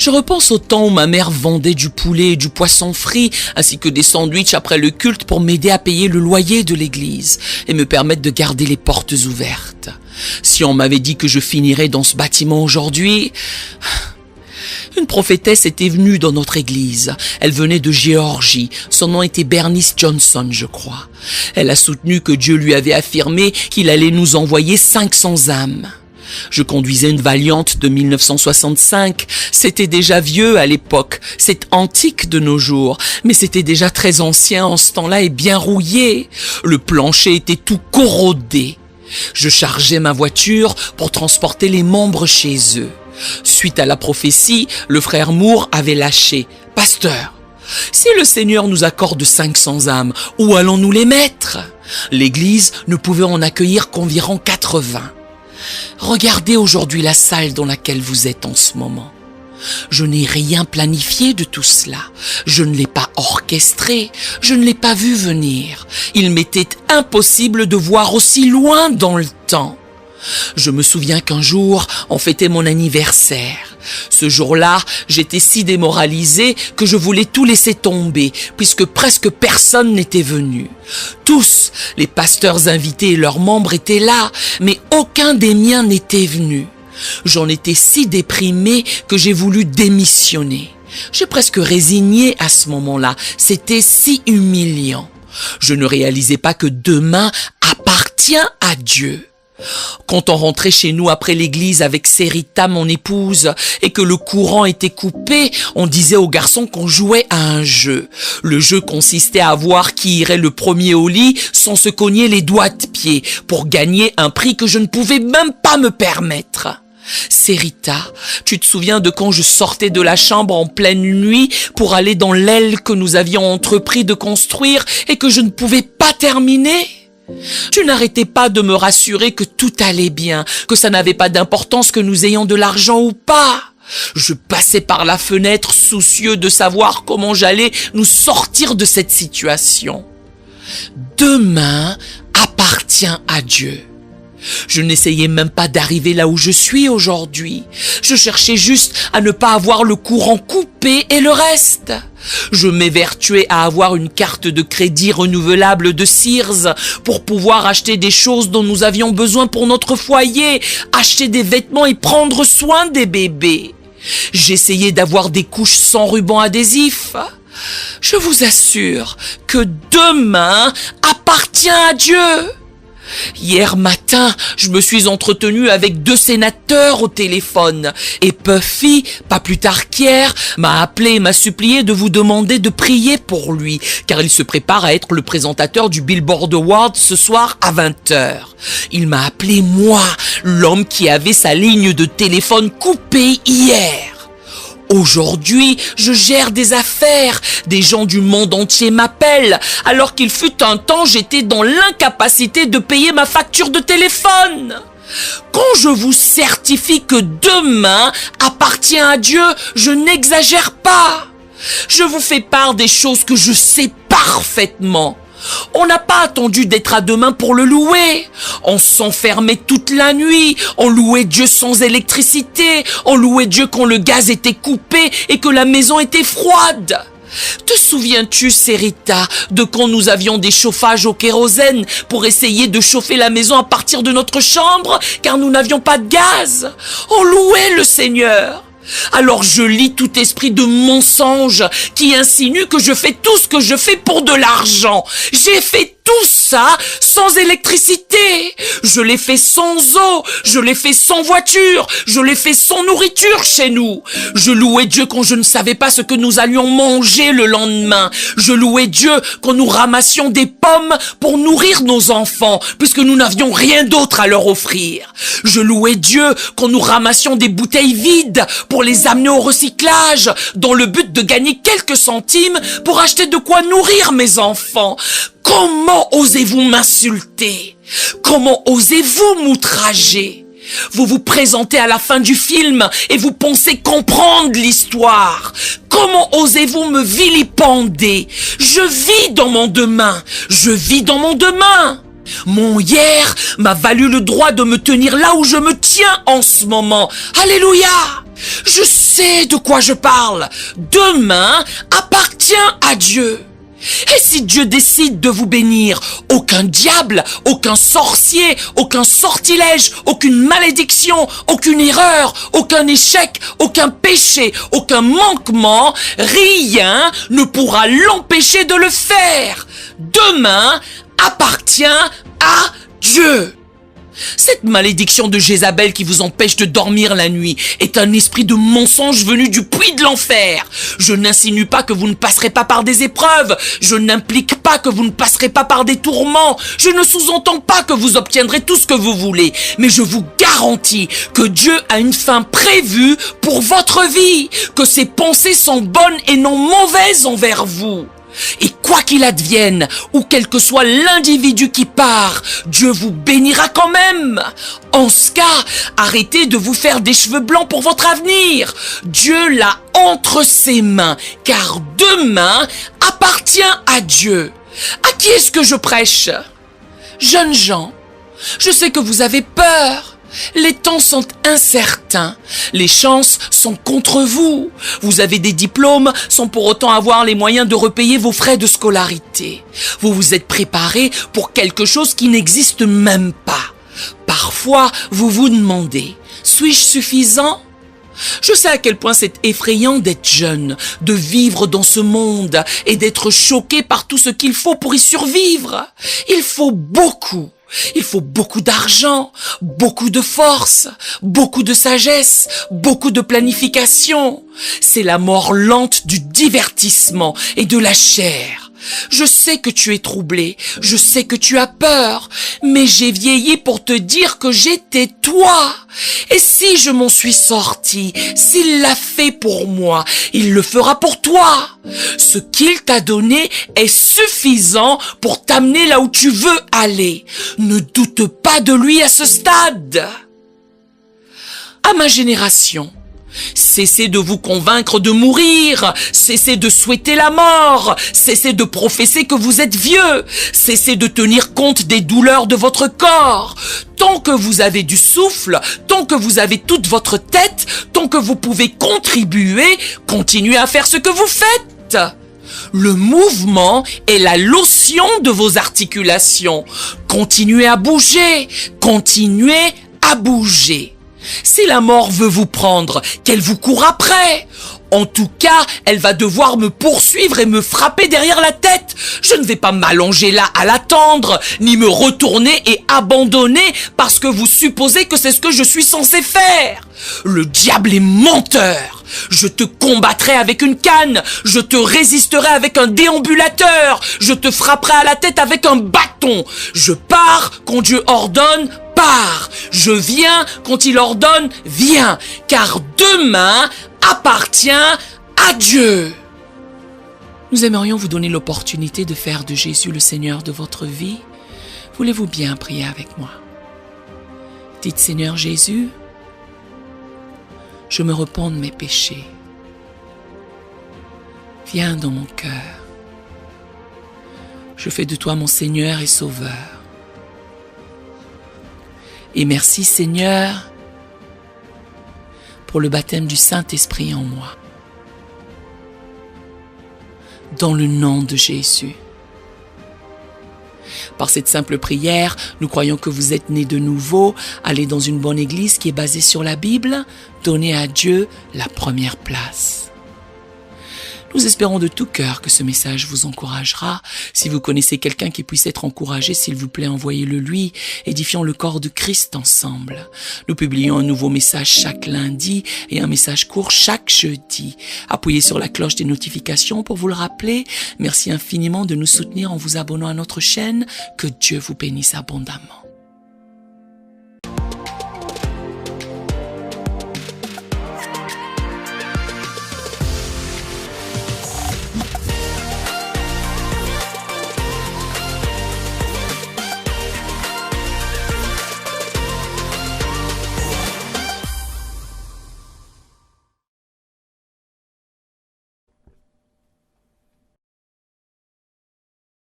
Je repense au temps où ma mère vendait du poulet et du poisson frit, ainsi que des sandwichs après le culte pour m'aider à payer le loyer de l'église et me permettre de garder les portes ouvertes. Si on m'avait dit que je finirais dans ce bâtiment aujourd'hui... Une prophétesse était venue dans notre église. Elle venait de Géorgie. Son nom était Bernice Johnson, je crois. Elle a soutenu que Dieu lui avait affirmé qu'il allait nous envoyer 500 âmes. Je conduisais une Valiant de 1965. C'était déjà vieux à l'époque. C'est antique de nos jours. Mais c'était déjà très ancien en ce temps-là et bien rouillé. Le plancher était tout corrodé. Je chargeais ma voiture pour transporter les membres chez eux. Suite à la prophétie, le frère Moore avait lâché. « Pasteur, si le Seigneur nous accorde 500 âmes, où allons-nous les mettre ?» L'église ne pouvait en accueillir qu'environ 80. Regardez aujourd'hui la salle dans laquelle vous êtes en ce moment. Je n'ai rien planifié de tout cela. Je ne l'ai pas orchestré. Je ne l'ai pas vu venir. Il m'était impossible de voir aussi loin dans le temps. Je me souviens qu'un jour, on fêtait mon anniversaire. Ce jour-là, j'étais si démoralisé que je voulais tout laisser tomber, puisque presque personne n'était venu. Tous, les pasteurs invités et leurs membres étaient là, mais aucun des miens n'était venu. J'en étais si déprimé que j'ai voulu démissionner. J'ai presque résigné à ce moment-là. C'était si humiliant. Je ne réalisais pas que demain appartient à Dieu. Quand on rentrait chez nous après l'église avec Serita, mon épouse, et que le courant était coupé, on disait aux garçons qu'on jouait à un jeu. Le jeu consistait à voir qui irait le premier au lit sans se cogner les doigts de pied pour gagner un prix que je ne pouvais même pas me permettre. Serita, tu te souviens de quand je sortais de la chambre en pleine nuit pour aller dans l'aile que nous avions entrepris de construire et que je ne pouvais pas terminer ? Tu n'arrêtais pas de me rassurer que tout allait bien, que ça n'avait pas d'importance que nous ayons de l'argent ou pas. Je passais par la fenêtre soucieux de savoir comment j'allais nous sortir de cette situation. Demain appartient à Dieu. Je n'essayais même pas d'arriver là où je suis aujourd'hui. Je cherchais juste à ne pas avoir le courant coupé et le reste. Je m'évertuais à avoir une carte de crédit renouvelable de Sears pour pouvoir acheter des choses dont nous avions besoin pour notre foyer, acheter des vêtements et prendre soin des bébés. J'essayais d'avoir des couches sans ruban adhésif. Je vous assure que demain appartient à Dieu. Hier matin, je me suis entretenu avec 2 sénateurs au téléphone et Puffy, pas plus tard qu'hier, m'a appelé et m'a supplié de vous demander de prier pour lui car il se prépare à être le présentateur du Billboard Award ce soir à 20h. Il m'a appelé moi, l'homme qui avait sa ligne de téléphone coupée hier. Aujourd'hui, je gère des affaires. Des gens du monde entier m'appellent, alors qu'il fut un temps, j'étais dans l'incapacité de payer ma facture de téléphone. Quand je vous certifie que demain appartient à Dieu, je n'exagère pas. Je vous fais part des choses que je sais parfaitement. On n'a pas attendu d'être à demain pour le louer. On s'enfermait toute la nuit. On louait Dieu sans électricité. On louait Dieu quand le gaz était coupé et que la maison était froide. Te souviens-tu, Serita, de quand nous avions des chauffages au kérosène pour essayer de chauffer la maison à partir de notre chambre car nous n'avions pas de gaz? On louait le Seigneur. Alors je lis tout esprit de mensonge qui insinue que je fais tout ce que je fais pour de l'argent. J'ai fait tout ça sans électricité. Je l'ai fait sans eau. Je l'ai fait sans voiture. Je l'ai fait sans nourriture chez nous. Je louais Dieu quand je ne savais pas ce que nous allions manger le lendemain. Je louais Dieu quand nous ramassions des pommes pour nourrir nos enfants, puisque nous n'avions rien d'autre à leur offrir. Je louais Dieu quand nous ramassions des bouteilles vides pour les amener au recyclage, dans le but de gagner quelques centimes pour acheter de quoi nourrir mes enfants. Comment osez-vous m'insulter? Comment osez-vous m'outrager? Vous vous présentez à la fin du film et vous pensez comprendre l'histoire. Comment osez-vous me vilipender? Je vis dans mon demain. Je vis dans mon demain. Mon hier m'a valu le droit de me tenir là où je me tiens en ce moment. Alléluia! Je sais de quoi je parle. Demain appartient à Dieu. Et si Dieu décide de vous bénir, aucun diable, aucun sorcier, aucun sortilège, aucune malédiction, aucune erreur, aucun échec, aucun péché, aucun manquement, rien ne pourra l'empêcher de le faire. Demain appartient à Dieu. Cette malédiction de Jézabel qui vous empêche de dormir la nuit est un esprit de mensonge venu du puits de l'enfer. Je n'insinue pas que vous ne passerez pas par des épreuves. Je n'implique pas que vous ne passerez pas par des tourments. Je ne sous-entends pas que vous obtiendrez tout ce que vous voulez. Mais je vous garantis que Dieu a une fin prévue pour votre vie. Que ses pensées sont bonnes et non mauvaises envers vous. Et quoi qu'il advienne, ou quel que soit l'individu qui part, Dieu vous bénira quand même. En ce cas, arrêtez de vous faire des cheveux blancs pour votre avenir. Dieu l'a entre ses mains, car demain appartient à Dieu. À qui est-ce que je prêche? Jeunes gens, je sais que vous avez peur. Les temps sont incertains, les chances sont contre vous. Vous avez des diplômes sans pour autant avoir les moyens de repayer vos frais de scolarité. Vous vous êtes préparé pour quelque chose qui n'existe même pas. Parfois, vous vous demandez, suis-je suffisant ? Je sais à quel point c'est effrayant d'être jeune, de vivre dans ce monde et d'être choqué par tout ce qu'il faut pour y survivre. Il faut beaucoup. Il faut beaucoup d'argent, beaucoup de force, beaucoup de sagesse, beaucoup de planification. C'est la mort lente du divertissement et de la chair. Je sais que tu es troublé, je sais que tu as peur, mais j'ai vieilli pour te dire que j'étais toi. Et si je m'en suis sorti, s'il l'a fait pour moi, il le fera pour toi. Ce qu'il t'a donné est suffisant pour t'amener là où tu veux aller. Ne doute pas de lui à ce stade. À ma génération, cessez de vous convaincre de mourir, cessez de souhaiter la mort, cessez de professer que vous êtes vieux, cessez de tenir compte des douleurs de votre corps. Tant que vous avez du souffle, tant que vous avez toute votre tête, tant que vous pouvez contribuer, continuez à faire ce que vous faites. Le mouvement est la lotion de vos articulations. Continuez à bouger, continuez à bouger. Si la mort veut vous prendre, qu'elle vous court après. En tout cas, elle va devoir me poursuivre et me frapper derrière la tête. Je ne vais pas m'allonger là à l'attendre, ni me retourner et abandonner parce que vous supposez que c'est ce que je suis censé faire. Le diable est menteur. Je te combattrai avec une canne, je te résisterai avec un déambulateur, je te frapperai à la tête avec un bâton. Je pars quand Dieu ordonne, pars. Je viens quand il ordonne, viens. Car demain appartient à Dieu. Nous aimerions vous donner l'opportunité de faire de Jésus le Seigneur de votre vie. Voulez-vous bien prier avec moi? Dites, Seigneur Jésus, je me repens de mes péchés. Viens dans mon cœur. Je fais de toi mon Seigneur et Sauveur. Et merci Seigneur pour le baptême du Saint-Esprit en moi. Dans le nom de Jésus. Par cette simple prière, nous croyons que vous êtes nés de nouveau, allez dans une bonne église qui est basée sur la Bible, donnez à Dieu la première place. Nous espérons de tout cœur que ce message vous encouragera. Si vous connaissez quelqu'un qui puisse être encouragé, s'il vous plaît, envoyez-le lui. Édifions le corps de Christ ensemble. Nous publions un nouveau message chaque lundi et un message court chaque jeudi. Appuyez sur la cloche des notifications pour vous le rappeler. Merci infiniment de nous soutenir en vous abonnant à notre chaîne. Que Dieu vous bénisse abondamment.